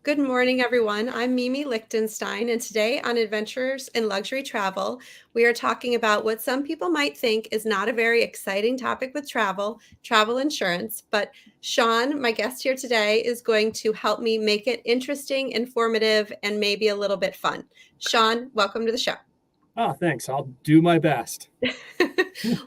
Good morning, everyone. I'm Mimi Lichtenstein, and today on Adventures in Luxury Travel, we are talking about what some people might think is not a very exciting topic with travel insurance. But Sean, my guest here today, is going to help me make it interesting, informative, and maybe a little bit fun. Sean, welcome to the show. Oh, thanks. I'll do my best.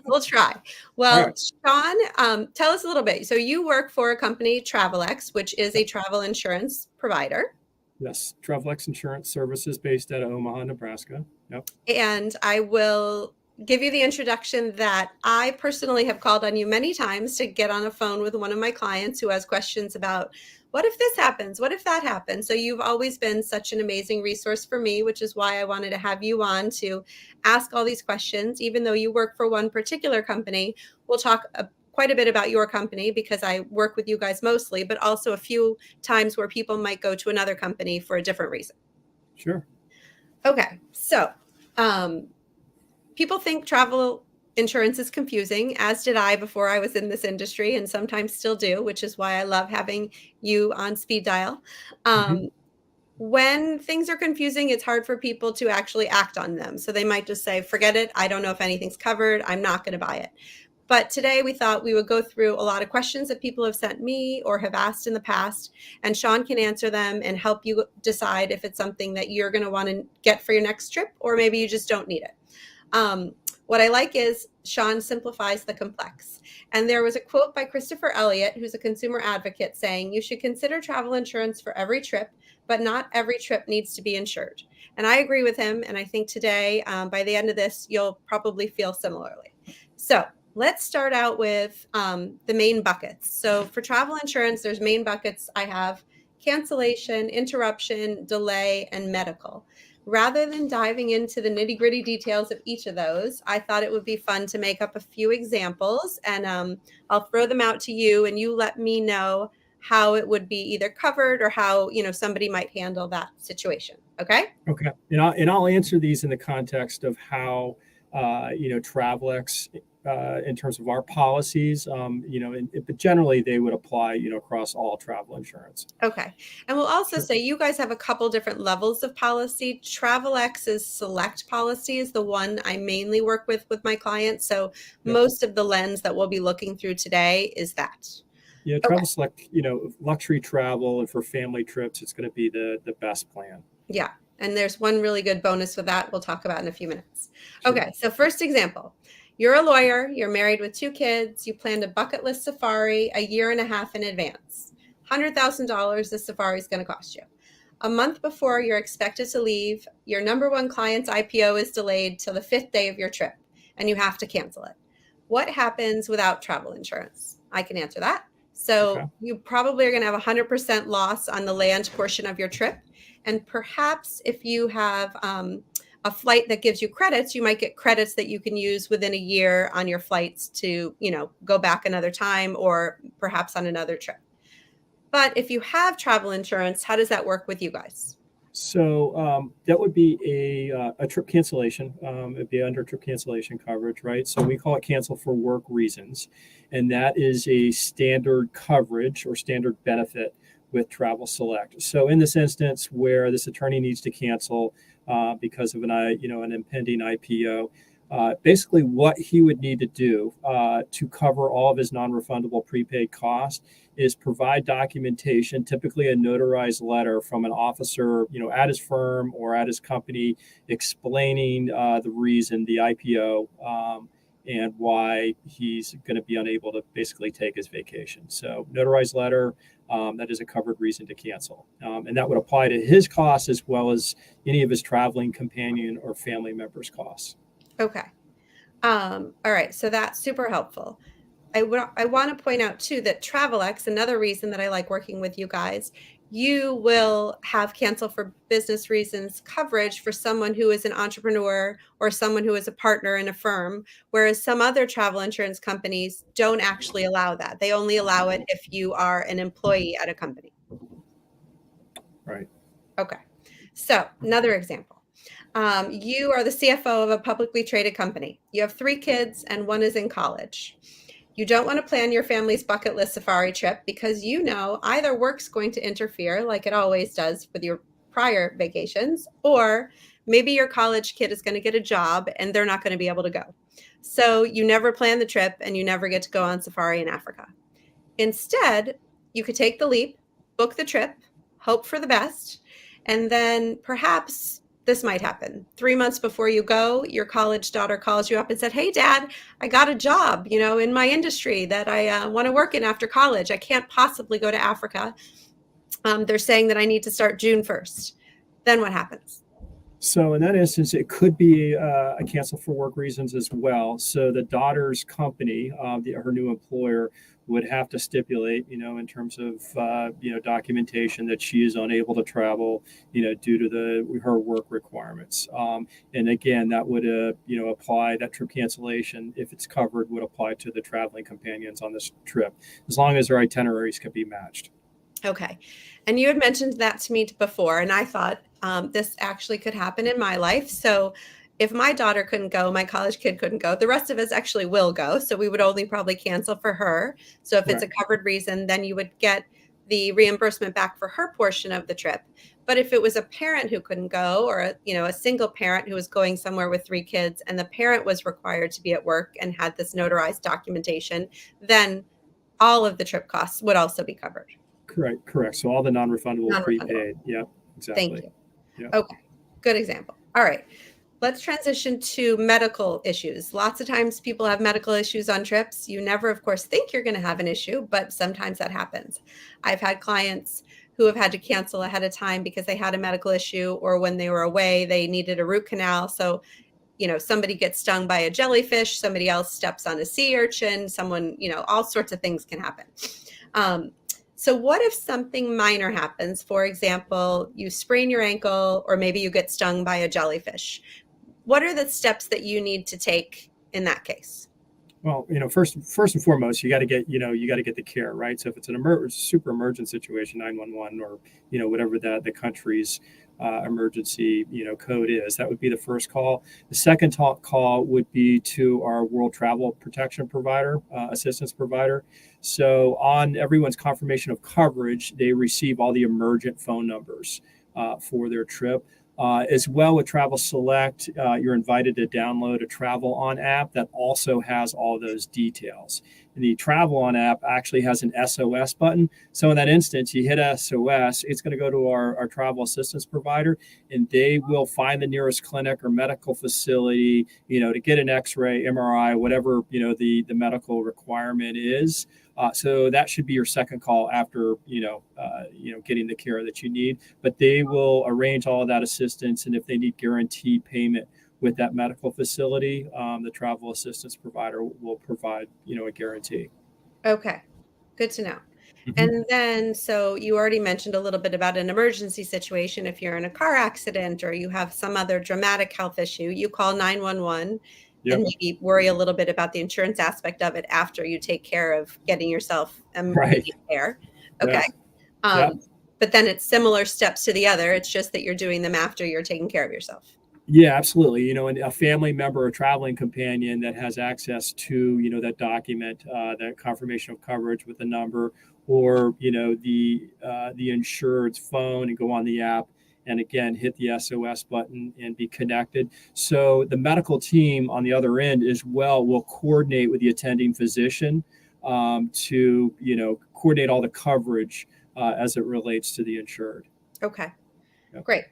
We'll try. All Well, right. Sean, tell us a little bit. So you work for a company, TravelX, which is a travel insurance provider. Yes. TravelX Insurance Services based out of Omaha, Nebraska. Yep. And I will give you the introduction that I personally have called on you many times to get on a phone with one of my clients who has questions about what if this happens? What if that happens? So you've always been such an amazing resource for me, which is why I wanted to have you on to ask all these questions. Even though you work for one particular company, we'll talk quite a bit about your company because I work with you guys mostly, but also a few times where people might go to another company for a different reason. Sure. Okay, so people think travel insurance is confusing, as did I before I was in this industry, and sometimes still do, which is why I love having you on speed dial. Mhm. When things are confusing, it's hard for people to actually act on them. So they might just say, forget it. I don't know if anything's covered. I'm not going to buy it. But today we thought we would go through a lot of questions that people have sent me or have asked in the past, and Sean can answer them and help you decide if it's something that you're going to want to get for your next trip, or maybe you just don't need it. What I like is Sean simplifies the complex. And there was a quote by Christopher Elliott, who's a consumer advocate, saying, you should consider travel insurance for every trip, but not every trip needs to be insured. And I agree with him. And I think today, by the end of this, you'll probably feel similarly. So let's start out with the main buckets. So for travel insurance, there's main buckets. I have cancellation, interruption, delay, and medical. Rather than diving into the nitty-gritty details of each of those, I thought it would be fun to make up a few examples, and I'll throw them out to you, and you let me know how it would be either covered or how somebody might handle that situation. Okay? Okay. And I'll answer these in the context of how TravelX, in terms of our policies, but generally they would apply, across all travel insurance. Okay. And we'll also Sure. say you guys have a couple different levels of policy. TravelX's select policy is the one I mainly work with my clients. So Yep. most of the lens that we'll be looking through today is that. Yeah, Okay. Travel Select, luxury travel and for family trips, it's going to be the best plan. Yeah. And there's one really good bonus with that we'll talk about in a few minutes. Sure. Okay. So first example, you're a lawyer, you're married with 2 kids, you planned a bucket list safari a year and a half in advance. $100,000 the safari is going to cost you. A month before you're expected to leave, your number one client's IPO is delayed till the 5th day of your trip, and you have to cancel it. What happens without travel insurance? I can answer that. So Okay. you probably are going to have 100% loss on the land portion of your trip. And perhaps if you have a flight that gives you credits, you might get credits that you can use within a year on your flights to, go back another time or perhaps on another trip. But if you have travel insurance, how does that work with you guys? So that would be a trip cancellation. It'd be under trip cancellation coverage, right? So we call it cancel for work reasons. And that is a standard coverage or standard benefit with Travel Select. So in this instance where this attorney needs to cancel because of an impending IPO, basically what he would need to do to cover all of his non-refundable prepaid costs is provide documentation, typically a notarized letter from an officer, at his firm or at his company, explaining the reason, the IPO, and why he's going to be unable to basically take his vacation. So notarized letter, that is a covered reason to cancel. And that would apply to his costs as well as any of his traveling companion or family members' costs. Okay. All right. So that's super helpful. I want to point out too that TravelX, another reason that I like working with you guys, you will have cancel for business reasons coverage for someone who is an entrepreneur or someone who is a partner in a firm, whereas some other travel insurance companies don't actually allow that. They only allow it if you are an employee at a company. Right. Okay. So another example. You are the CFO of a publicly traded company. You have 3 kids and one is in college. You don't want to plan your family's bucket list safari trip because you know either work's going to interfere, like it always does with your prior vacations, or maybe your college kid is going to get a job and they're not going to be able to go. So you never plan the trip and you never get to go on safari in Africa. Instead, you could take the leap, book the trip, hope for the best, and then perhaps this might happen. 3 months before you go, your college daughter calls you up and said, "Hey, Dad, I got a job, in my industry that I want to work in after college. I can't possibly go to Africa. They're saying that I need to start June 1st." Then what happens? So in that instance, it could be a cancel for work reasons as well. So the daughter's company, her new employer, would have to stipulate, in terms of documentation that she is unable to travel, due to her work requirements. And again, that would apply, that trip cancellation, if it's covered, would apply to the traveling companions on this trip, as long as their itineraries can be matched. Okay. And you had mentioned that to me before, and I thought this actually could happen in my life. So if my daughter couldn't go, my college kid couldn't go, the rest of us actually will go. So we would only probably cancel for her. So if it's a covered reason, then you would get the reimbursement back for her portion of the trip. But if it was a parent who couldn't go, or a single parent who was going somewhere with 3 kids and the parent was required to be at work and had this notarized documentation, then all of the trip costs would also be covered. Correct. So all the non-refundable prepaid. Yep, exactly. Thank you. Yep. Okay, good example. All right, let's transition to medical issues. Lots of times people have medical issues on trips. You never, of course, think you're going to have an issue, but sometimes that happens. I've had clients who have had to cancel ahead of time because they had a medical issue, or when they were away, they needed a root canal. So somebody gets stung by a jellyfish, somebody else steps on a sea urchin, someone, all sorts of things can happen. So what if something minor happens? For example, you sprain your ankle, or maybe you get stung by a jellyfish. What are the steps that you need to take in that case? Well, first and foremost, you got to get the care, right? So if it's an super emergent situation, 911, or whatever the country's emergency code is, that would be the first call. The second call would be to our World Travel Protection provider, assistance provider. So on everyone's confirmation of coverage, they receive all the emergent phone numbers for their trip. As well with Travel Select, you're invited to download a Travel On app that also has all those details. And the Travel On app actually has an SOS button. So in that instance, you hit SOS, it's going to go to our travel assistance provider, and they will find the nearest clinic or medical facility, to get an X-ray, MRI, whatever, the medical requirement is. So that should be your second call after, getting the care that you need. But they will arrange all of that assistance. And if they need guaranteed payment with that medical facility, the travel assistance provider will provide, a guarantee. Okay, good to know. Mm-hmm. And then, so you already mentioned a little bit about an emergency situation. If you're in a car accident or you have some other dramatic health issue, you call 911. Yep. And maybe worry a little bit about the insurance aspect of it after you take care of getting yourself immediate care. Okay. Yeah. But then it's similar steps to the other. It's just that you're doing them after you're taking care of yourself. Yeah, absolutely. And a family member or traveling companion that has access to, that document, that confirmation of coverage with the number, or, the insured's phone, and go on the app and again, hit the SOS button and be connected. So the medical team on the other end as well will coordinate with the attending physician to, coordinate all the coverage as it relates to the insured. Okay, yep. Great.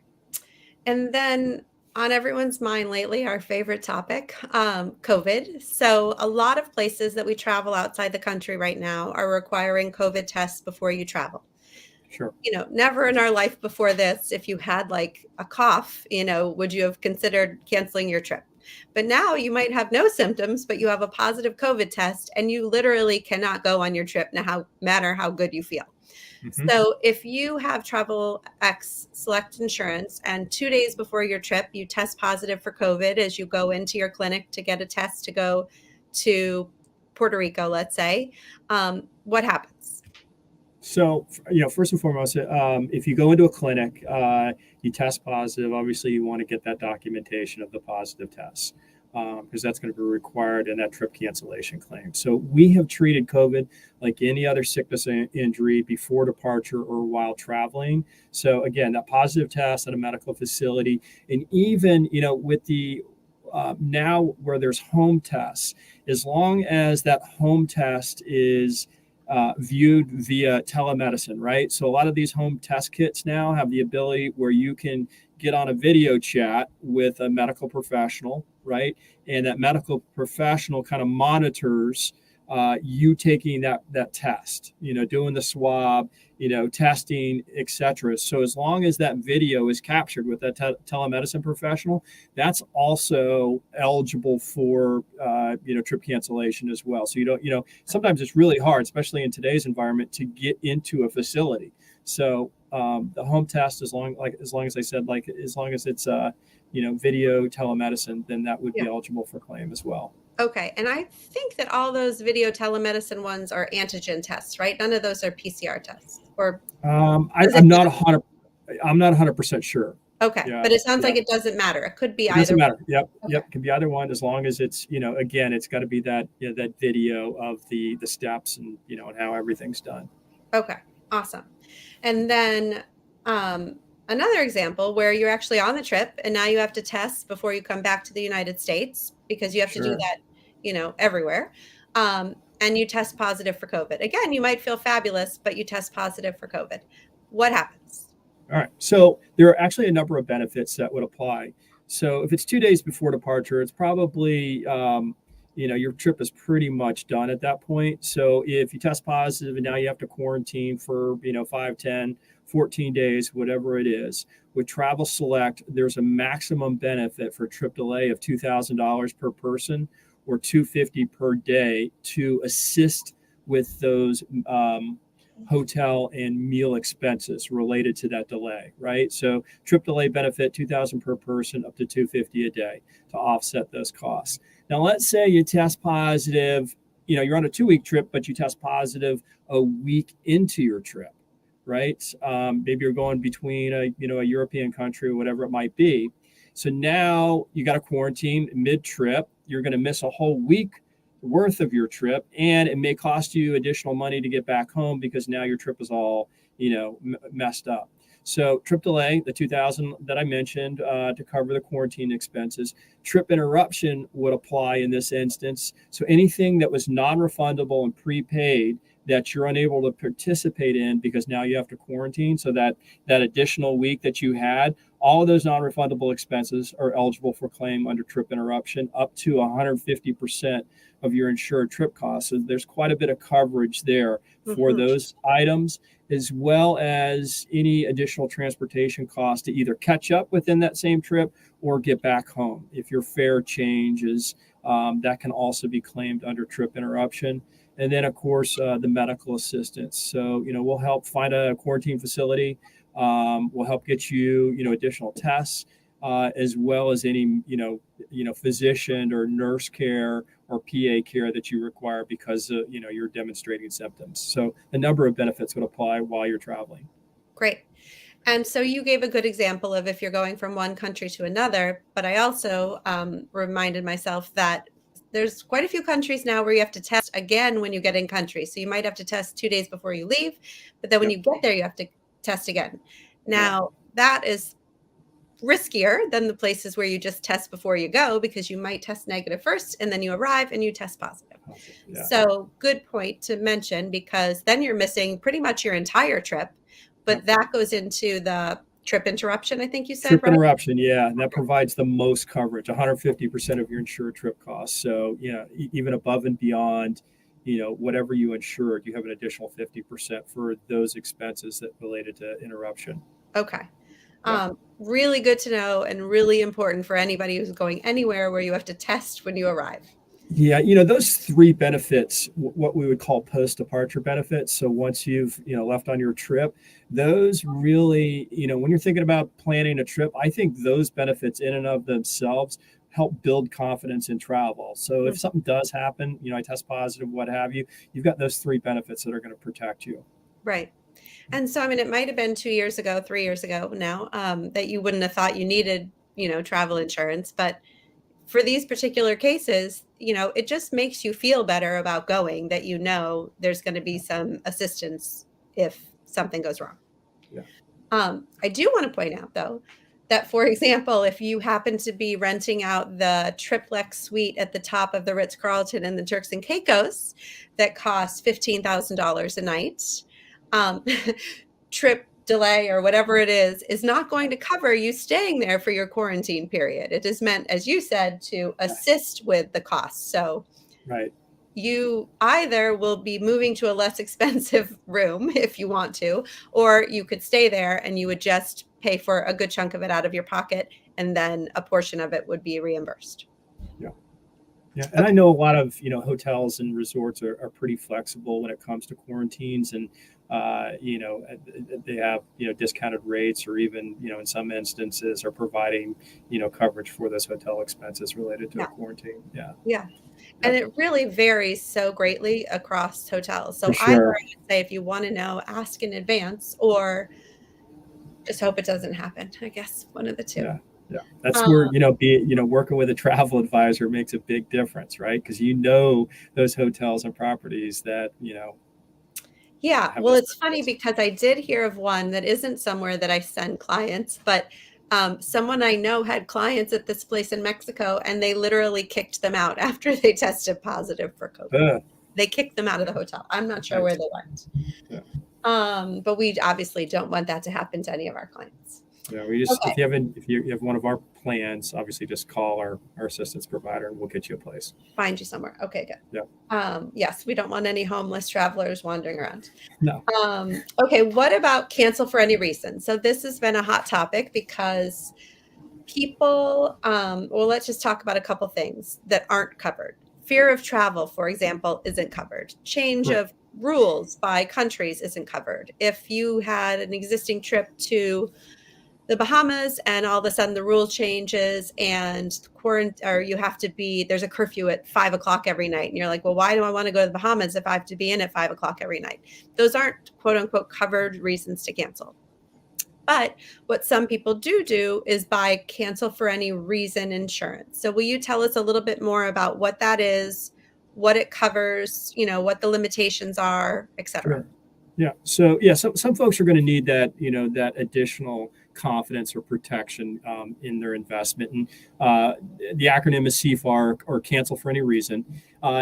And then on everyone's mind lately, our favorite topic, COVID. So a lot of places that we travel outside the country right now are requiring COVID tests before you travel. Sure. Never in our life before this, if you had like a cough, would you have considered canceling your trip? But now you might have no symptoms, but you have a positive COVID test and you literally cannot go on your trip, no matter how good you feel. Mm-hmm. So if you have PreEx Select Insurance and 2 days before your trip, you test positive for COVID as you go into your clinic to get a test to go to Puerto Rico, let's say, what happens? So, first and foremost, if you go into a clinic, you test positive, obviously you want to get that documentation of the positive test. because that's going to be required in that trip cancellation claim. So we have treated COVID like any other sickness and injury before departure or while traveling. So again, that positive test at a medical facility, and even with the now where there's home tests, as long as that home test is viewed via telemedicine, right? So a lot of these home test kits now have the ability where you can get on a video chat with a medical professional, right? And that medical professional kind of monitors you taking that test, doing the swab, testing, etc. So as long as that video is captured with that telemedicine professional, that's also eligible for trip cancellation as well. So you don't, sometimes it's really hard, especially in today's environment, to get into a facility. So the home test, as long as I said, like as long as it's video telemedicine, then that would be eligible for claim as well. Okay. And I think that all those video telemedicine ones are antigen tests, right? None of those are PCR tests, or I'm not 100% sure. Okay. Yeah, But it sounds yeah. like it doesn't matter. It could be It either. doesn't matter. Yep. Okay. Yep. It can be either one, as long as it's, again, it's got to be that, that video of the steps and, and how everything's done. Okay. Awesome. And then another example where you're actually on the trip and now you have to test before you come back to the United States, because you have to do that, everywhere. And you test positive for COVID. Again, you might feel fabulous, but you test positive for COVID. What happens? All right. So there are actually a number of benefits that would apply. So if it's 2 days before departure, it's probably, your trip is pretty much done at that point. So if you test positive and now you have to quarantine for, 5, 10, 14 days, whatever it is, with Travel Select, there's a maximum benefit for trip delay of $2,000 per person or $250 per day to assist with those hotel and meal expenses related to that delay, right? So trip delay benefit $2,000 per person up to $250 a day to offset those costs. Now, let's say you test positive, you're on a 2-week trip, but you test positive a week into your trip, right? Maybe you're going between a European country or whatever it might be. So now you got to quarantine mid-trip. You're going to miss a whole week worth of your trip, and it may cost you additional money to get back home because now your trip is all messed up. So trip delay, the $2,000 that I mentioned to cover the quarantine expenses. Trip interruption would apply in this instance. So anything that was non-refundable and prepaid that you're unable to participate in because now you have to quarantine, so that additional week that you had, all of those non-refundable expenses are eligible for claim under trip interruption up to 150% of your insured trip costs. So there's quite a bit of coverage there for those items, as well as any additional transportation costs to either catch up within that same trip or get back home. If your fare changes, that can also be claimed under trip interruption. And then, of course, the medical assistance. So, we'll help find a quarantine facility. We'll help get you, additional tests, as well as any, physician or nurse care or PA care that you require because, you're demonstrating symptoms. So a number of benefits would apply while you're traveling. Great. And so you gave a good example of if you're going from one country to another, but I also reminded myself that there's quite a few countries now where you have to test again when you get in country. So you might have to test 2 days before you leave, but then when you get there, you have to test again. Now, that is riskier than the places where you just test before you go, because you might test negative first and then you arrive and you test positive. So good point to mention, because then you're missing pretty much your entire trip, but that goes into the trip interruption, I think you said, trip right? interruption, and that provides the most coverage, 150% of your insured trip costs. So, even above and beyond, whatever you insured, you have an additional 50% for those expenses that related to interruption. Okay. Really good to know, and really important for anybody who's going anywhere where you have to test when you arrive. Yeah, those 3 benefits, what we would call post-departure benefits. So once you've, left on your trip, those really, when you're thinking about planning a trip, I think those benefits in and of themselves help build confidence in travel. So if something does happen, I test positive, what have you, you've got those 3 benefits that are going to protect you. Right. And so, I mean, it might have been 2 years ago, 3 years ago now, that you wouldn't have thought you needed, travel insurance, but for these particular cases, it just makes you feel better about going, that there's going to be some assistance if something goes wrong. Yeah. I do want to point out, though, that, for example, if you happen to be renting out the triplex suite at the top of the Ritz-Carlton in the Turks and Caicos that costs $15,000 a night, trip delay or whatever it is not going to cover you staying there for your quarantine period. It is meant, as you said, to assist with the costs. So right. You either will be moving to a less expensive room if you want to, or you could stay there and you would just pay for a good chunk of it out of your pocket, and then a portion of it would be reimbursed. Yeah. Yeah. And I know a lot of, hotels and resorts are pretty flexible when it comes to quarantines, and, they have, discounted rates, or even, in some instances are providing, coverage for those hotel expenses related to a quarantine. Yeah. Yeah. And it really varies so greatly across hotels. So For sure. either I would say, if you want to know, ask in advance, or just hope it doesn't happen. I guess one of the two. Yeah. Yeah. That's where, working with a travel advisor makes a big difference, right? Because those hotels and properties that, Yeah. Well, it's funny because I did hear of one that isn't somewhere that I send clients, but someone I know had clients at this place in Mexico, and they literally kicked them out after they tested positive for COVID. They kicked them out of the hotel. I'm not sure where they went. Yeah. But we obviously don't want that to happen to any of our clients. Yeah, we just if you have one of our plans, obviously just call our assistance provider and we'll get you a place. Find you somewhere. Okay, good. Yeah. Yes, we don't want any homeless travelers wandering around. No. Okay, what about cancel for any reason? So this has been a hot topic because people, let's just talk about a couple things that aren't covered. Fear of travel, for example, isn't covered. Change of rules by countries isn't covered. If you had an existing trip to the Bahamas and all of a sudden the rule changes and there's a curfew at 5:00 every night, and you're like, well, why do I want to go to the Bahamas if I have to be in at 5:00 every night? Those aren't quote unquote covered reasons to cancel. But what some people do is buy cancel for any reason insurance. So will you tell us a little bit more about what that is, what it covers, what the limitations are, et cetera? Sure. Yeah. So some folks are going to need that, that additional confidence or protection in their investment. And the acronym is CFAR, or cancel for any reason.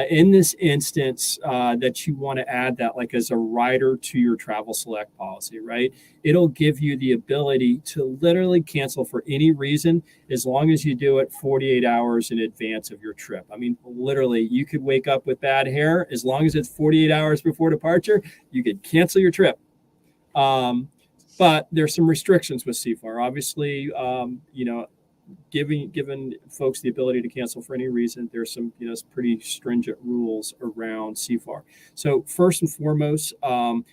In this instance, that you want to add that like as a rider to your travel select policy, right? It'll give you the ability to literally cancel for any reason, as long as you do it 48 hours in advance of your trip. I mean, literally, you could wake up with bad hair. As long as it's 48 hours before departure, you could cancel your trip. But there's some restrictions with CFAR. Obviously, given folks the ability to cancel for any reason, there's some pretty stringent rules around CFAR. So first and foremost,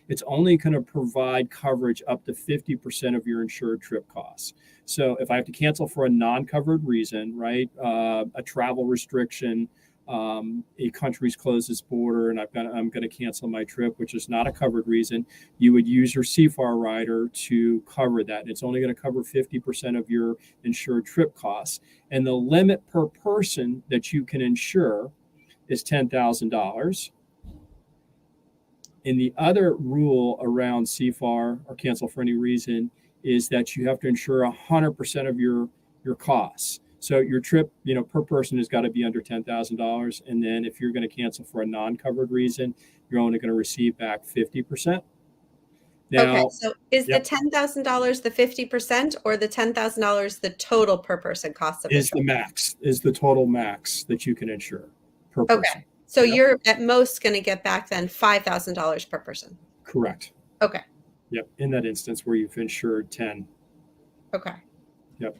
it's only going to provide coverage up to 50% of your insured trip costs. So if I have to cancel for a non-covered reason, right, a travel restriction, a country's closed its border, and I'm going to cancel my trip, which is not a covered reason, you would use your CFAR rider to cover that. And it's only going to cover 50% of your insured trip costs. And the limit per person that you can insure is $10,000. And the other rule around CFAR, or cancel for any reason, is that you have to insure 100% of your costs. So your trip, per person has got to be under $10,000. And then if you're going to cancel for a non-covered reason, you're only going to receive back 50%. Now, okay, so is the $10,000 the 50%, or the $10,000 the total per person cost of the trip? Is the total max that you can insure per person. Okay, so you're at most going to get back then $5,000 per person. Correct. Okay. Yep. In that instance where you've insured 10. Okay. Yep.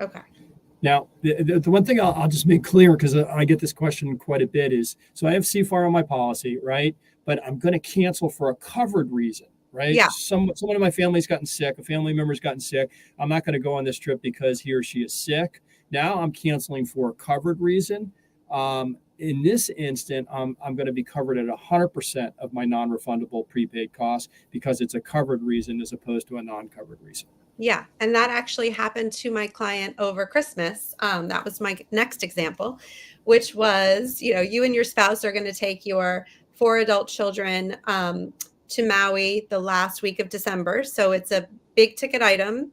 Okay. Now, the one thing I'll just make clear, because I get this question quite a bit, is, so I have CFAR on my policy, right? But I'm going to cancel for a covered reason, right? Yeah. Someone in my family's gotten sick, a family member's gotten sick. I'm not going to go on this trip because he or she is sick. Now I'm canceling for a covered reason. In this instant, I'm going to be covered at 100% of my non-refundable prepaid costs, because it's a covered reason as opposed to a non-covered reason. Yeah, and that actually happened to my client over Christmas. That was my next example, which was, you and your spouse are going to take your 4 adult children to Maui the last week of December. So it's a big ticket item,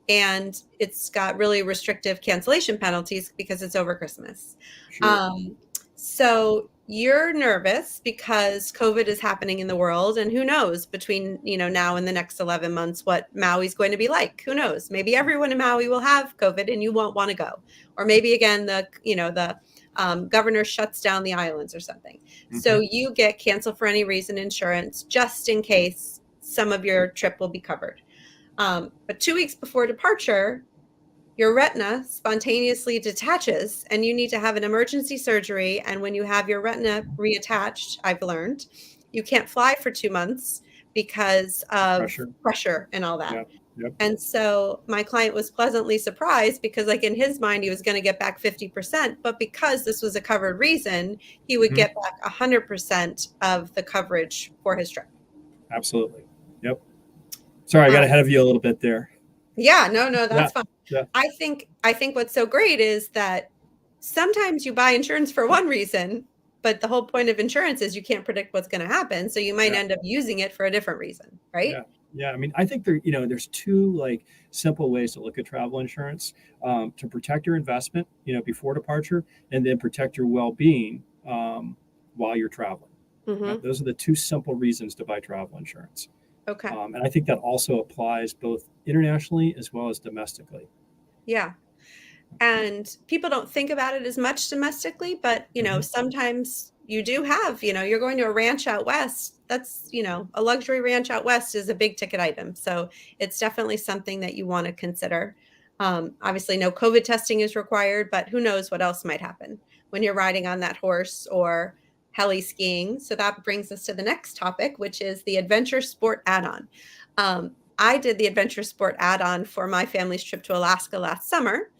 and it's got really restrictive cancellation penalties because it's over Christmas. Sure. Um, so you're nervous because COVID is happening in the world, and who knows between, now and the next 11 months what Maui's going to be like. Who knows? Maybe everyone in Maui will have COVID and you won't want to go. Or maybe again the governor shuts down the islands or something. Hmm. So you get cancel for any reason insurance just in case some of your trip will be covered. But 2 weeks before departure, your retina spontaneously detaches and you need to have an emergency surgery. And when you have your retina reattached, I've learned, you can't fly for 2 months because of Pressure. pressure and all that. Yeah. Yep. And so my client was pleasantly surprised because, like, in his mind, he was going to get back 50%. But because this was a covered reason, he would Hmm. get back 100% of the coverage for his trip. Absolutely. Yep. Sorry, I got Um, ahead of you a little bit there. yeah, no, Yeah. that's fine. Yeah. I think what's so great is that sometimes you buy insurance for one reason, but the whole point of insurance is you can't predict what's going to happen. So you might Yeah. end up using it for a different reason, right? Yeah. Yeah. I mean, I think there's two like simple ways to look at travel insurance, to protect your investment, before departure, and then protect your well-being while you're traveling. Mm-hmm. Those are the two simple reasons to buy travel insurance. Okay. And I think that also applies both internationally as well as domestically. Yeah. And people don't think about it as much domestically, but Hmm. sometimes you do have, you're going to a ranch out west. That's, a luxury ranch out west is a big ticket item. So it's definitely something that you want to consider. Obviously, no COVID testing is required, but who knows what else might happen when you're riding on that horse or heli skiing. So that brings us to the next topic, which is the adventure sport add-on. I did the adventure sport add-on for my family's trip to Alaska last summer,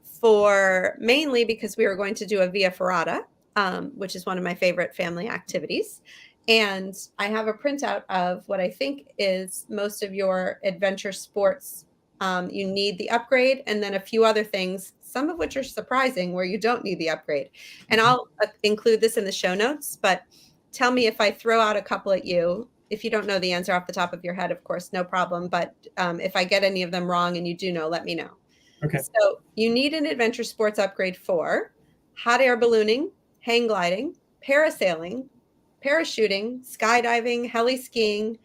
for mainly because we were going to do a Via Ferrata, which is one of my favorite family activities. And I have a printout of what I think is most of your adventure sports. You need the upgrade and then a few other things, some of which are surprising where you don't need the upgrade. And Hmm. I'll include this in the show notes, but tell me if I throw out a couple at you. If you don't know the answer off the top of your head, of course, no problem. But if I get any of them wrong and you do know, let me know. Okay. So you need an adventure sports upgrade for hot air ballooning, hang gliding, parasailing, parachuting, skydiving, heli skiing,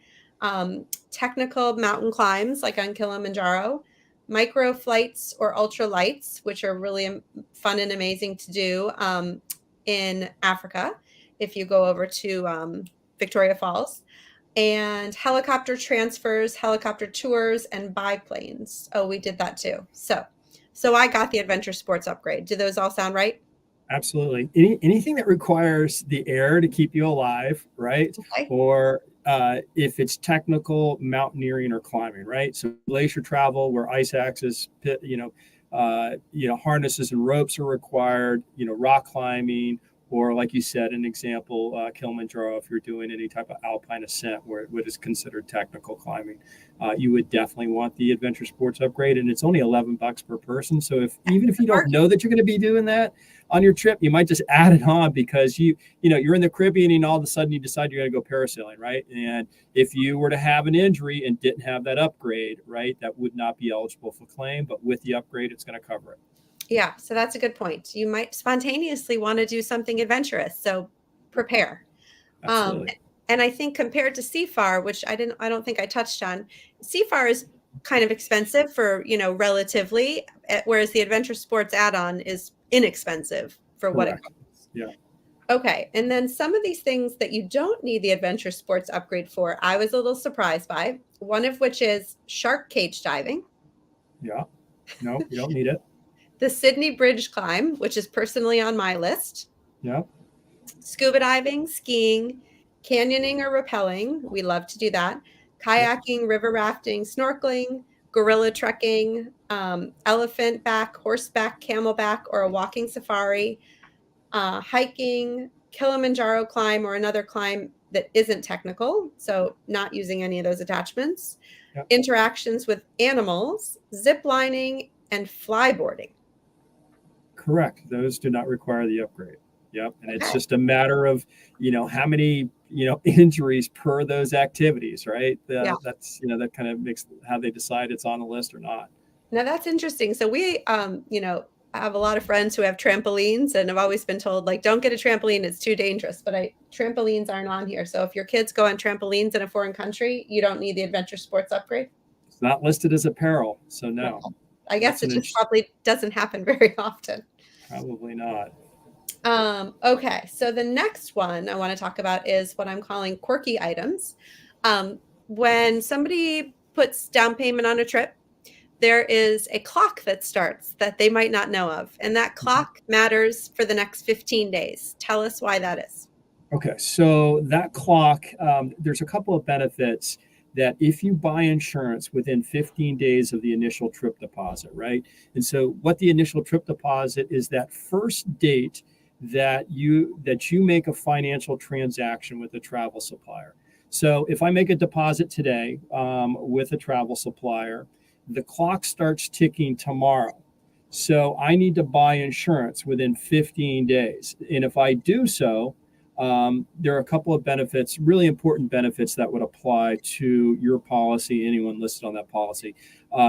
technical mountain climbs like on Kilimanjaro, micro flights or ultra lights, which are really fun and amazing to do in Africa if you go over to Victoria Falls, and helicopter transfers, helicopter tours, and biplanes. Oh, we did that too. So I got the adventure sports upgrade. Do those all sound right? Absolutely. Anything that requires the air to keep you alive, right? Okay. Or if it's technical mountaineering or climbing, right? So glacier travel where ice axes, harnesses and ropes are required. Rock climbing, or like you said, an example, Kilimanjaro, if you're doing any type of alpine ascent where what is considered technical climbing, you would definitely want the adventure sports upgrade, and it's only $11 per person. So even if you don't know that you're going to be doing that on your trip, you might just add it on because you're in the Caribbean and all of a sudden you decide you're going to go parasailing, right? And if you were to have an injury and didn't have that upgrade, right, that would not be eligible for claim. But with the upgrade, it's going to cover it. Yeah, so that's a good point. You might spontaneously want to do something adventurous, so prepare. Um, Absolutely. and I think compared to CFAR, which I don't think I touched on, CFAR is kind of expensive for, relatively, whereas the adventure sports add-on is inexpensive for what it Correct. costs. Yeah. Okay, and then some of these things that you don't need the adventure sports upgrade for, I was a little surprised by, one of which is shark cage diving, Yeah. No, you don't need it. the Sydney Bridge climb, which is personally on my list, Yeah. scuba diving, skiing, canyoning or rappelling. We love to do that. Yep. Kayaking, river rafting, snorkeling, gorilla trekking, elephant back, horseback, camelback, or a walking safari, hiking, Kilimanjaro climb, or another climb that isn't technical. So, not using any of those attachments. Yep. interactions with animals, zip lining, and flyboarding. Correct. Those do not require the upgrade. Yep. And it's Okay. just a matter of, how many, injuries per those activities, right? Yeah. That's, that kind of makes how they decide it's on the list or not. Now that's interesting. So we, I have a lot of friends who have trampolines, and I've always been told, like, don't get a trampoline; it's too dangerous. But trampolines aren't on here. So if your kids go on trampolines in a foreign country, you don't need the adventure sports upgrade. It's not listed as apparel. So no. Well, I guess it just probably doesn't happen very often. Probably not. Okay, so the next one I want to talk about is what I'm calling quirky items. When somebody puts down payment on a trip, there is a clock that starts that they might not know of, and that clock matters for the next 15 days. Tell us why that is. Okay, so that clock, there's a couple of benefits that if you buy insurance within 15 days of the initial trip deposit, right? And so what the initial trip deposit is that first date that you make a financial transaction with a travel supplier. So if I make a deposit today with a travel supplier, the clock starts ticking tomorrow. So I need to buy insurance within 15 days. And if I do so, there are a couple of benefits, really important benefits that would apply to your policy, anyone listed on that policy.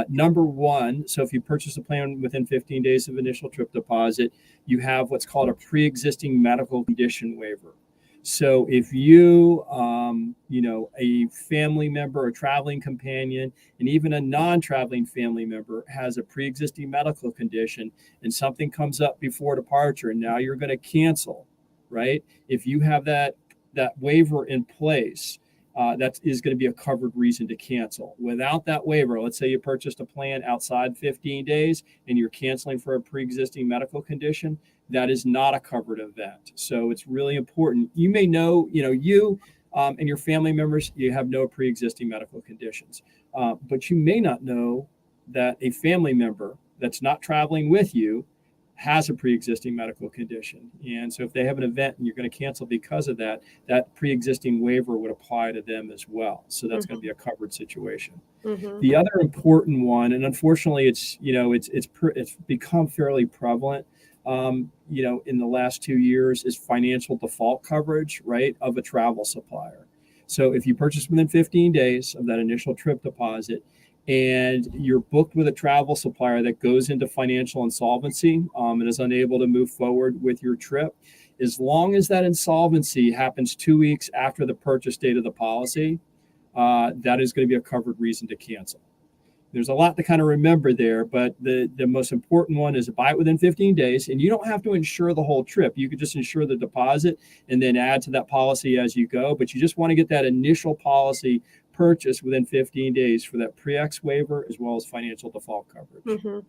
Number one, so if you purchase a plan within 15 days of initial trip deposit, you have what's called a pre-existing medical condition waiver. So if you, a family member, a traveling companion, and even a non-traveling family member has a pre-existing medical condition and something comes up before departure and now you're going to cancel, right? If you have that waiver in place, that is going to be a covered reason to cancel. Without that waiver, let's say you purchased a plan outside 15 days and you're canceling for a pre-existing medical condition, that is not a covered event. So it's really important. You may know, you and your family members, you have no pre-existing medical conditions, but you may not know that a family member that's not traveling with you has a pre-existing medical condition. And so if they have an event and you're going to cancel because of that, that pre-existing waiver would apply to them as well. So that's going to be a covered situation. The other important one, and unfortunately it's become fairly prevalent, in the last 2 years, is financial default coverage, right, of a travel supplier. So if you purchase within 15 days of that initial trip deposit, and you're booked with a travel supplier that goes into financial insolvency and is unable to move forward with your trip, as long as that insolvency happens 2 weeks after the purchase date of the policy, that is going to be a covered reason to cancel. There's a lot to kind of remember there, but the most important one is to buy it within 15 days, and you don't have to insure the whole trip. You could just insure the deposit and then add to that policy as you go, but you just want to get that initial policy purchase within 15 days for that PreEx waiver as well as financial default coverage.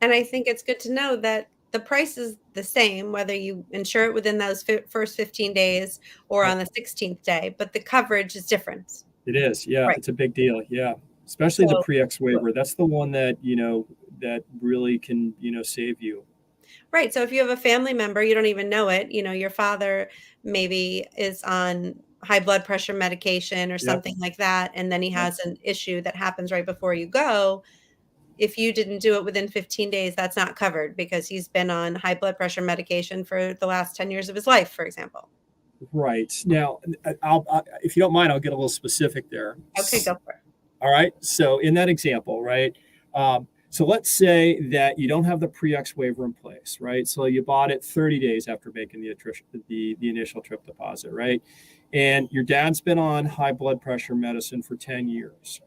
And I think it's good to know that the price is the same whether you insure it within those first 15 days or on the 16th day, but the coverage is different. It is, yeah. Right. It's a big deal, yeah. Especially the PreEx waiver. That's the one that that really can save you. Right. So if you have a family member, you don't even know it. Your father maybe is on high blood pressure medication or something like that, and then he has an issue that happens right before you go. If you didn't do it within 15 days, that's not covered because he's been on high blood pressure medication for the last 10 years of his life, for example. Right. Now, if you don't mind, I'll get a little specific there. Okay, go for it. All right. So in that example, right, so let's say that you don't have the PreEx waiver in place, right? So you bought it 30 days after making the initial trip deposit, right? And your dad's been on high blood pressure medicine for 10 years.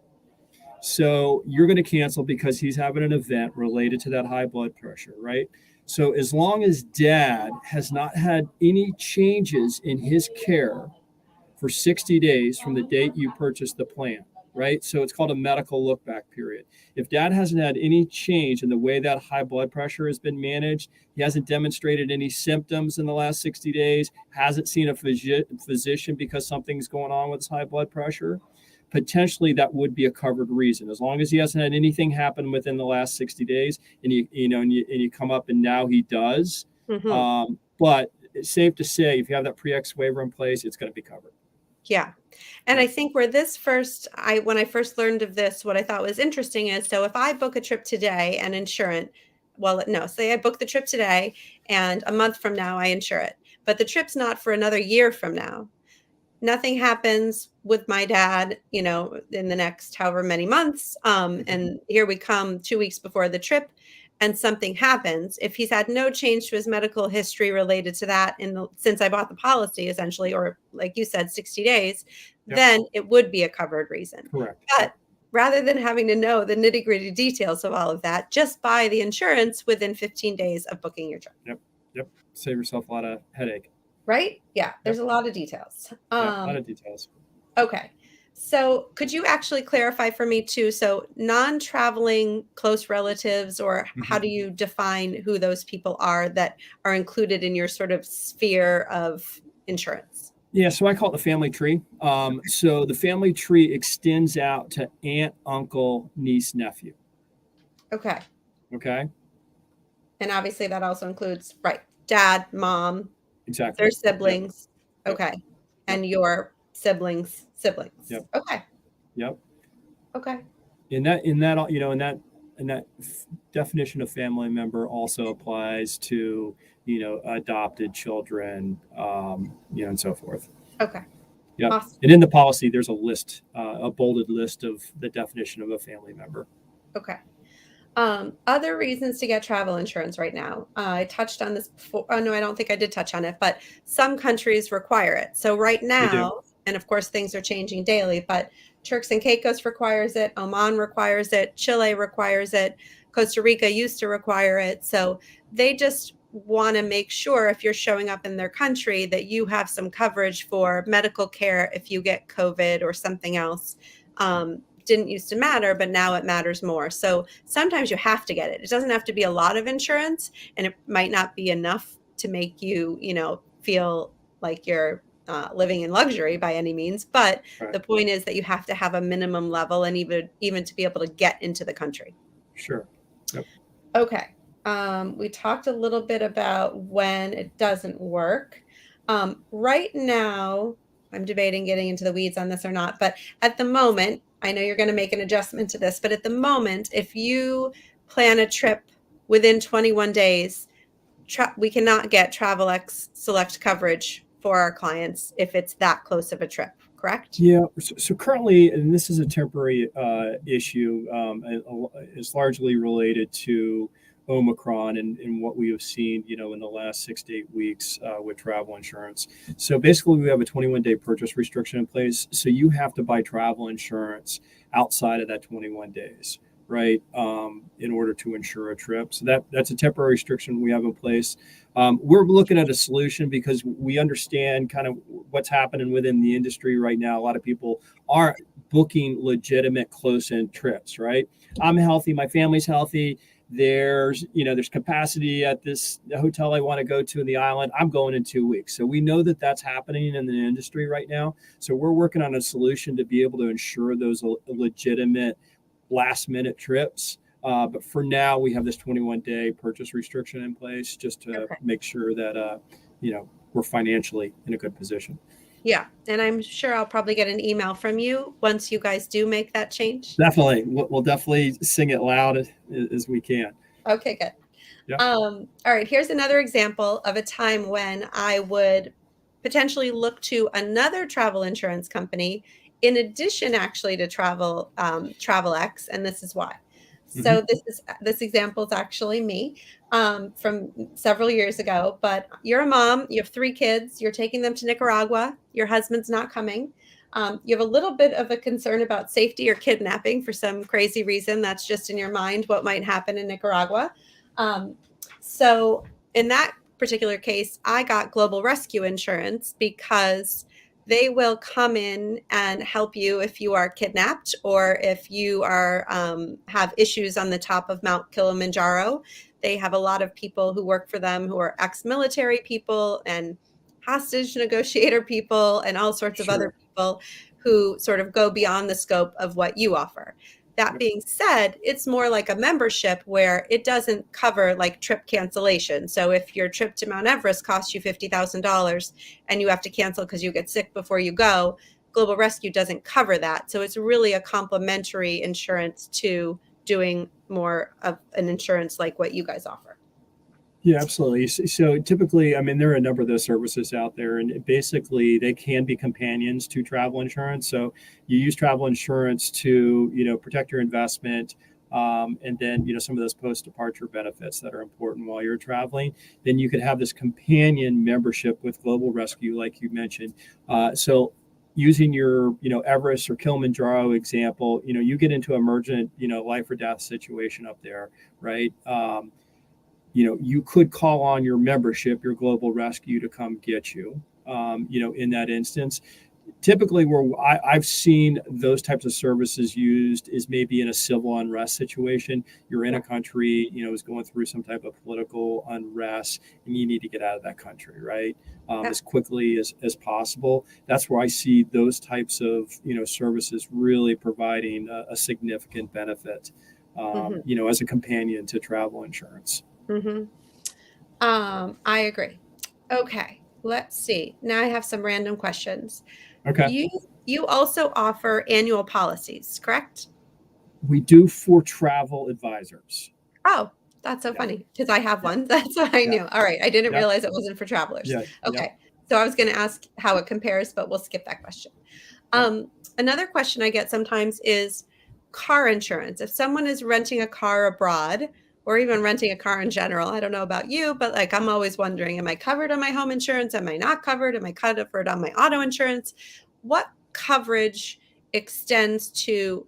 So you're going to cancel because he's having an event related to that high blood pressure, right? So as long as dad has not had any changes in his care for 60 days from the date you purchased the plan, right? So it's called a medical look back period. If dad hasn't had any change in the way that high blood pressure has been managed, he hasn't demonstrated any symptoms in the last 60 days, hasn't seen a physician because something's going on with his high blood pressure, potentially that would be a covered reason. As long as he hasn't had anything happen within the last 60 days and you come up and now he does. But it's safe to say if you have that PreEx waiver in place, it's going to be covered. Yeah. And Yeah. I think where this first, when I first learned of this, what I thought was interesting is, so if I book a trip today and insure it, well, no, say I book the trip today and a month from now I insure it, but the trip's not for another year from now. Nothing happens with my dad, in the next however many months. Mhm. And here we come 2 weeks before the trip and something happens. If he's had no change to his medical history related to that since I bought the policy, essentially, or like you said, 60 days, Yep. then it would be a covered reason. Correct. But rather than having to know the nitty gritty details of all of that, just buy the insurance within 15 days of booking your trip. Yep. Yep. Save yourself a lot of headache. Right? Yeah, Yep. there's a lot of details. Yep. A lot of details. Okay. So could you actually clarify for me too? So non-traveling close relatives, or how Mhm. do you define who those people are that are included in your sort of sphere of insurance? Yeah, so I call it the family tree. So the family tree extends out to aunt, uncle, niece, nephew. Okay. Okay. And obviously that also includes, right, dad, mom, Exactly. their Yep. siblings. Yep. Okay. Yep. And your siblings. Yep. Okay. Yep. Okay. In that definition of family member also applies to adopted children, and so forth. Okay. Yep. Awesome. And in the policy, there's a list, a bolded list of the definition of a family member. Okay. Other reasons to get travel insurance right now. I touched on this before. Oh, no, I don't think I did touch on it, but some countries require it. So right They do. now, and of course things are changing daily, but Turks and Caicos requires it, Oman requires it, Chile requires it, Costa Rica used to require it. So they just want to make sure if you're showing up in their country that you have some coverage for medical care if you get COVID or something else. Didn't used to matter, but now it matters more. So sometimes you have to get it. It doesn't have to be a lot of insurance, and it might not be enough to make you, feel like you're living in luxury by any means. But Right. the point is that you have to have a minimum level, and even to be able to get into the country. Sure. Yep. Okay. We talked a little bit about when it doesn't work. Right now, I'm debating getting into the weeds on this or not, but at the moment, I know you're going to make an adjustment to this, but at the moment, if you plan a trip within 21 days, we cannot get TravelX Select coverage for our clients if it's that close of a trip, correct? Yeah. So currently, and this is a temporary issue, is largely related to Omicron and what we have seen, in the last 6 to 8 weeks with travel insurance. So basically, we have a 21-day purchase restriction in place. So you have to buy travel insurance outside of that 21 days, right, in order to insure a trip. So that's a temporary restriction we have in place. We're looking at a solution because we understand kind of what's happening within the industry right now. A lot of people aren't booking legitimate close-in trips, right? I'm healthy, my family's healthy. There's capacity at the hotel I want to go to in the island. I'm going in 2 weeks. So we know that that's happening in the industry right now. So we're working on a solution to be able to ensure those legitimate last minute trips. But for now, we have this 21-day purchase restriction in place just to make sure that, we're financially in a good position. Yeah. And I'm sure I'll probably get an email from you once you guys do make that change. Definitely. We'll definitely sing it loud as we can. Okay, good. Yeah. All right. Here's another example of a time when I would potentially look to another travel insurance company in addition, actually, to TravelX, and this is why. So this example is actually me from several years ago. But you're a mom. You have 3 kids. You're taking them to Nicaragua. Your husband's not coming. You have a little bit of a concern about safety or kidnapping for some crazy reason. That's just in your mind what might happen in Nicaragua. So in that particular case, I got global rescue insurance because they will come in and help you if you are kidnapped or if you are have issues on the top of Mount Kilimanjaro. They have a lot of people who work for them who are ex-military people and hostage negotiator people and all sorts of other Sure. people who sort of go beyond the scope of what you offer. That being said, it's more like a membership where it doesn't cover like trip cancellation. So if your trip to Mount Everest costs you $50,000 and you have to cancel because you get sick before you go, Global Rescue doesn't cover that. So it's really a complementary insurance to doing more of an insurance like what you guys offer. Yeah, absolutely. So typically, I mean, there are a number of those services out there, and basically they can be companions to travel insurance. So you use travel insurance to, protect your investment, and then, some of those post-departure benefits that are important while you're traveling. Then you could have this companion membership with Global Rescue, like you mentioned. So using your, Everest or Kilimanjaro example, you get into emergent, life or death situation up there, right? You could call on your membership, your Global Rescue, to come get you, in that instance. Typically, where I've seen those types of services used is maybe in a civil unrest situation. You're in a country, is going through some type of political unrest, and you need to get out of that country, right? As quickly as possible. That's where I see those types of, services really providing a significant benefit, as a companion to travel insurance. Mm-hmm. I agree. Okay, let's see. Now I have some random questions. Okay. You also offer annual policies, correct? We do for travel advisors. Oh, that's so funny because I have Yeah. one. That's what I Yeah. knew. All right, I didn't Yeah. realize it wasn't for travelers. Yeah. Yeah. Okay, so I was going to ask how it compares, but we'll skip that question. Yeah. Another question I get sometimes is car insurance. If someone is renting a car abroad or even renting a car in general, I don't know about you, but like I'm always wondering, am I covered on my home insurance? Am I not covered? Am I covered on my auto insurance? What coverage extends to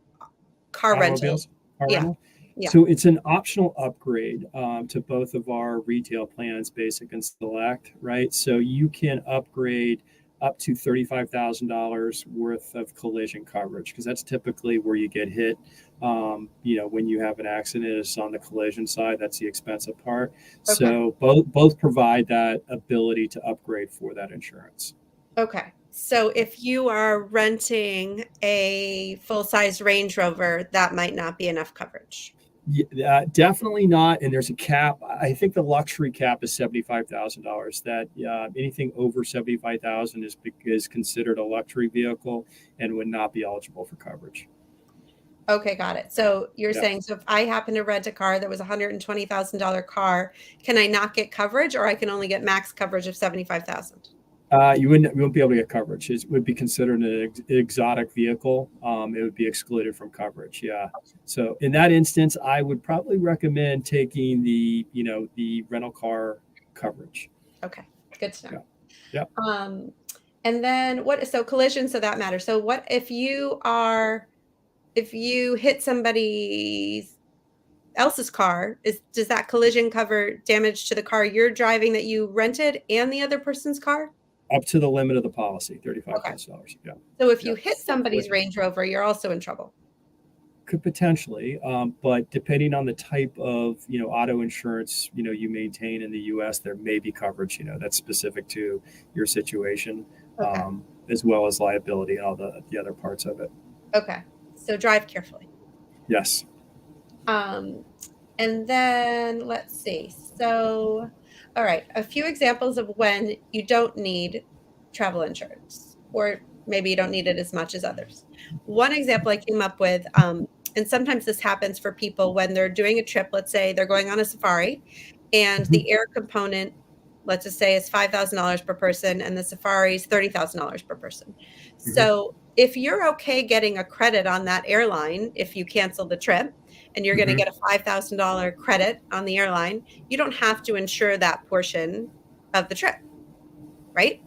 car rental? Automobiles, car Yeah. rental. Yeah. So it's an optional upgrade to both of our retail plans, Basic and Select, right? So you can upgrade up to $35,000 worth of collision coverage, because that's typically where you get hit. When you have an accident, it's on the collision side. That's the expensive part. Okay. So both provide that ability to upgrade for that insurance. Okay. So if you are renting a full-size Range Rover, that might not be enough coverage. Yeah, definitely not. And there's a cap. I think the luxury cap is $75,000. That anything over 75,000 is considered a luxury vehicle and would not be eligible for coverage. Okay, got it. So you're Yeah. saying, so if I happen to rent a car that was a $120,000 car, can I not get coverage, or I can only get max coverage of 75,000? You won't be able to get coverage. It would be considered an exotic vehicle. It would be excluded from coverage. Yeah. So in that instance, I would probably recommend taking the rental car coverage. Okay, good to know. Yeah. And then so collision, so that matters. So what if you hit somebody else's car, does that collision cover damage to the car you're driving that you rented and the other person's car? Up to the limit of the policy, $35,000. Okay. Yeah. So if you hit somebody's Range Rover, you're also in trouble. Could potentially, but depending on the type of auto insurance you maintain in the U.S., there may be coverage that's specific to your situation, Okay. as well as liability and all the other parts of it. Okay. So drive carefully. Yes. And then let's see. So, all right, a few examples of when you don't need travel insurance, or maybe you don't need it as much as others. One example I came up with, and sometimes this happens for people when they're doing a trip. Let's say they're going on a safari, and the air component, let's just say, is $5,000 per person, and the safari is $30,000 per person. So if you're okay getting a credit on that airline, if you cancel the trip, and you're going to get a $5,000 credit on the airline, you don't have to insure that portion of the trip, right?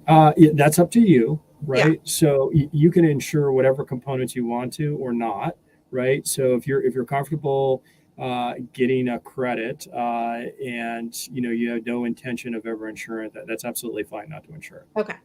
That's up to you, right? Yeah. So you can insure whatever components you want to or not, right? So if you're comfortable getting a credit and you have no intention of ever insuring that's absolutely fine not to insure it. Okay.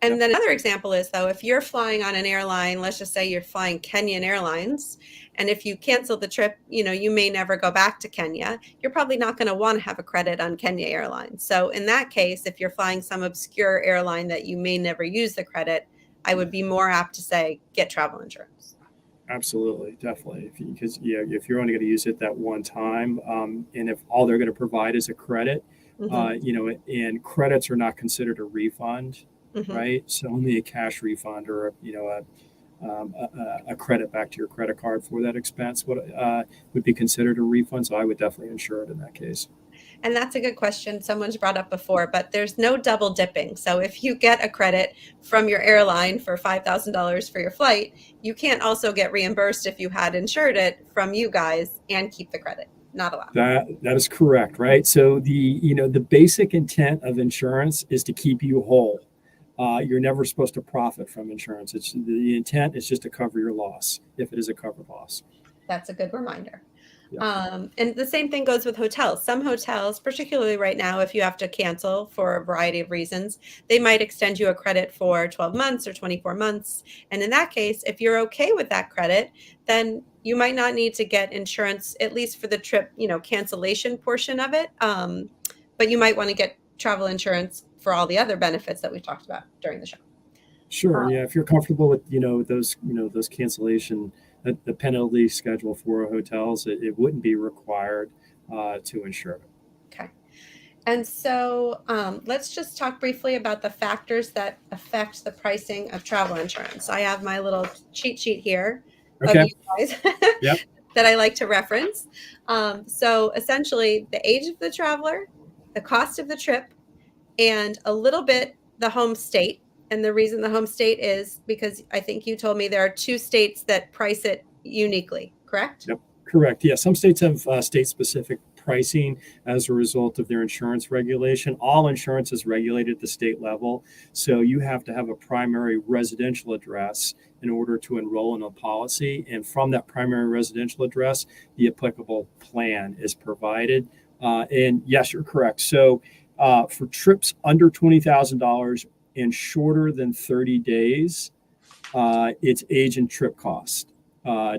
And then another example is, though, if you're flying on an airline, let's just say you're flying Kenyan Airlines, and if you cancel the trip, you may never go back to Kenya. You're probably not going to want to have a credit on Kenya Airlines. So in that case, if you're flying some obscure airline that you may never use the credit, I would be more apt to say get travel insurance. Absolutely, definitely. Because if you're only going to use it that one time, and if all they're going to provide is a credit, Hmm. and credits are not considered a refund, Hmm. right? So only a cash refund or a credit back to your credit card for that expense would be considered a refund. So I would definitely insure it in that case. And that's a good question. Someone's brought up before, but there's no double dipping. So if you get a credit from your airline for $5,000 for your flight, you can't also get reimbursed if you had insured it from you guys and keep the credit. Not allowed. That is correct, right? So the basic intent of insurance is to keep you whole. You're never supposed to profit from insurance. It's the intent is just to cover your loss if it is a covered loss. That's a good reminder. Yeah. And the same thing goes with hotels. Some hotels, particularly right now, if you have to cancel for a variety of reasons, they might extend you a credit for 12 months or 24 months. And in that case, if you're okay with that credit, then you might not need to get insurance, at least for the trip, cancellation portion of it. But you might want to get travel insurance for all the other benefits that we've talked about during the show. Sure. Yeah. If you're comfortable with those cancellation, the penalty schedule for hotels, it wouldn't be required to insure it. Okay. And so let's just talk briefly about the factors that affect the pricing of travel insurance. I have my little cheat sheet here of Okay. you guys Yep. that I like to reference. So essentially, the age of the traveler, the cost of the trip, and a little bit the home state. And the reason the home state is because I think you told me there are 2 states that price it uniquely, correct? Yep. Correct. Yeah. Some states have state-specific pricing as a result of their insurance regulation. All insurance is regulated at the state level, so you have to have a primary residential address in order to enroll in a policy. And from that primary residential address, the applicable plan is provided. And yes, you're correct. So for trips under $20,000 and shorter than 30 days, it's age and trip cost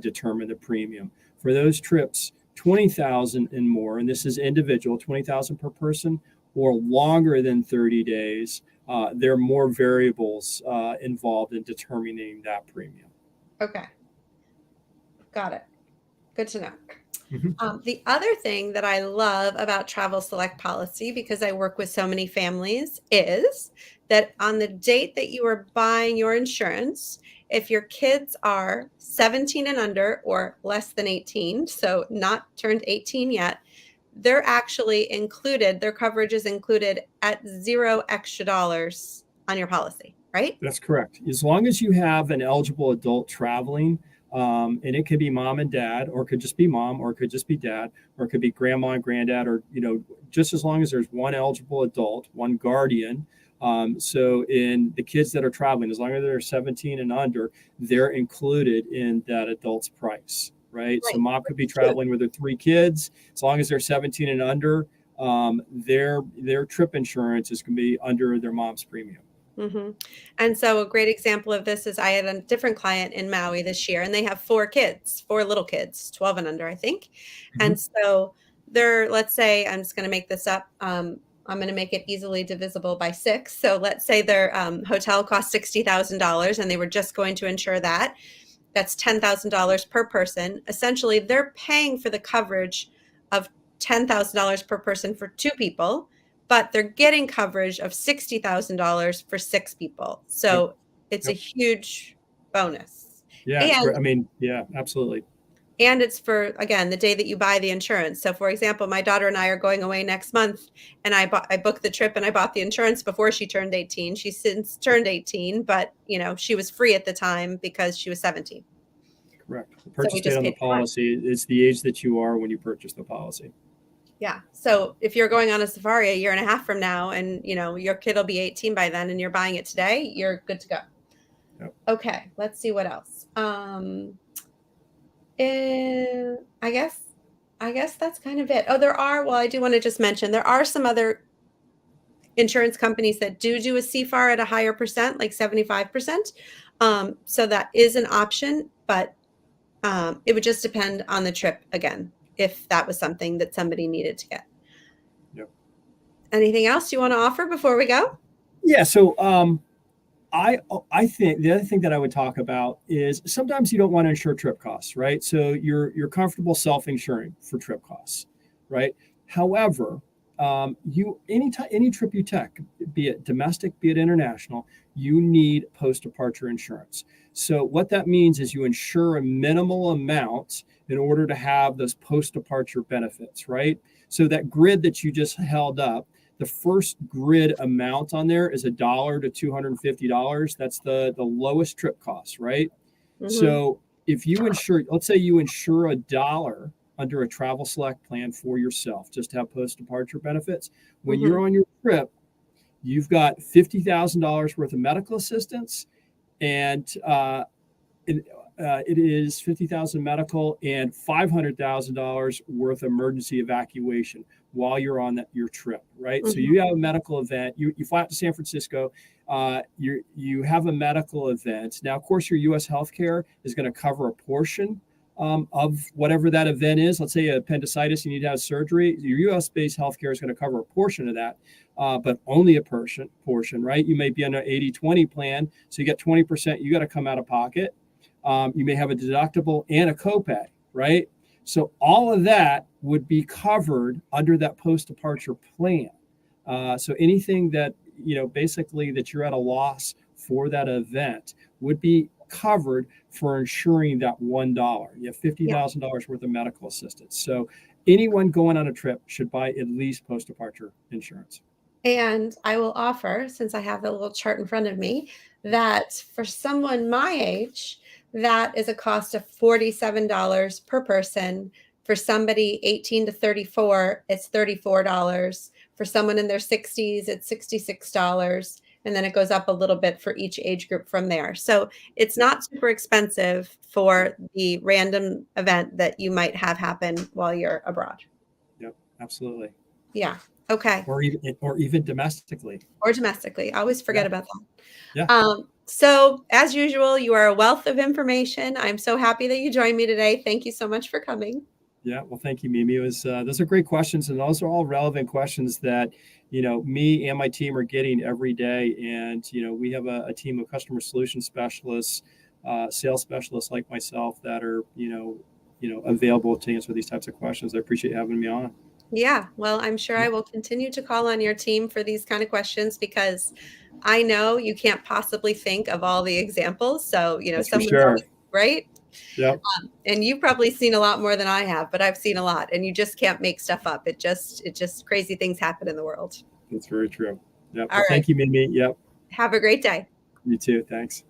determine the premium. For those trips 20,000 and more, and this is individual, 20,000 per person, or longer than 30 days, there are more variables involved in determining that premium. Okay. Got it. Good to know. Mm-hmm. The other thing that I love about Travel Select Policy, because I work with so many families, is that on the date that you are buying your insurance, if your kids are 17 and under or less than 18, so not turned 18 yet, they're actually included, their coverage is included at $0 extra on your policy, right? That's correct. As long as you have an eligible adult traveling, and it could be mom and dad, or it could just be mom, or it could just be dad, or it could be grandma and granddad, or just as long as there's one eligible adult, one guardian. So in the kids that are traveling, as long as they're 17 and under, they're included in that adult's price, right? So mom could be traveling with her 3 kids, as long as they're 17 and under, their trip insurance is going to be under their mom's premium. Mm-hmm. And so a great example of this is I had a different client in Maui this year, and they have 4 little kids, 12 and under, I think. Mm-hmm. And so let's say, I'm just going to make this up. I'm going to make it easily divisible by 6. So let's say their hotel cost $60,000 and they were just going to insure that. That's $10,000 per person. Essentially, they're paying for the coverage of $10,000 per person for 2 people, but they're getting coverage of $60,000 for 6 people. So it's a huge bonus. Yeah, I mean, yeah, absolutely. And it's for, again, the day that you buy the insurance. So for example, my daughter and I are going away next month, and I booked the trip and I bought the insurance before she turned 18. She's since turned 18, but she was free at the time because she was 17. Correct. The purchase date on the policy is the age that you are when you purchase the policy. Yeah. So if you're going on a safari a year and a half from now, and your kid will be 18 by then, and you're buying it today, you're good to go. Yep. Okay. Let's see what else. I guess that's kind of it. Oh, I do want to just mention there are some other insurance companies that do a CFAR at a higher percent, like 75%. So that is an option, but it would just depend on the trip again, if that was something that somebody needed to get. Yep. Anything else you want to offer before we go? Yeah. So I think the other thing that I would talk about is sometimes you don't want to insure trip costs, right? So you're comfortable self-insuring for trip costs, right? However, any trip you take, be it domestic, be it international, you need post-departure insurance. So what that means is you insure a minimal amount in order to have those post-departure benefits, right? So that grid that you just held up, the first grid amount on there is $1 to $250. That's the lowest trip cost, right? Mm-hmm. So if you insure, let's say you insure $1 under a travel select plan for yourself, just to have post-departure benefits. When Mm-hmm. you're on your trip, you've got $50,000 worth of medical assistance, and it is 50,000 medical and $500,000 worth of emergency evacuation while you're on your trip, right? Mm-hmm. So you have a medical event, you fly out to San Francisco, you have a medical event. Now, of course, your U.S. healthcare is going to cover a portion of whatever that event is. Let's say appendicitis, you need to have surgery. Your U.S.-based healthcare is going to cover a portion of that, but only a portion, right? You may be on an 80-20 plan, so you get 20% you got to come out of pocket. You may have a deductible and a copay, right? So all of that would be covered under that post-departure plan. So anything that, basically that you're at a loss for that event would be covered for insuring that $1. You have $50,000 worth of medical assistance. So anyone going on a trip should buy at least post-departure insurance. And I will offer, since I have the little chart in front of me, that for someone my age, that is a cost of $47 per person. For somebody 18 to 34, it's $34. For someone in their 60s, it's $66. And then it goes up a little bit for each age group from there. So it's not super expensive for the random event that you might have happen while you're abroad. Yep, absolutely. Yeah. Okay. Or even domestically. Or domestically. I always forget about that. Yeah. So as usual, you are a wealth of information. I'm so happy that you joined me today. Thank you so much for coming. Yeah, well, thank you, Mimi. Those are great questions, and those are all relevant questions that me and my team are getting every day. And we have a team of customer solution specialists, sales specialists like myself that are available to answer these types of questions. I appreciate having me on. Yeah, well, I'm sure I will continue to call on your team for these kind of questions because I know you can't possibly think of all the examples. So That's for someone's sure. always right. Yep. And you've probably seen a lot more than I have, but I've seen a lot, and you just can't make stuff up. It just crazy things happen in the world. That's very true. Yep. All Well, right. thank you, Mimi. Yep. Have a great day. You too. Thanks.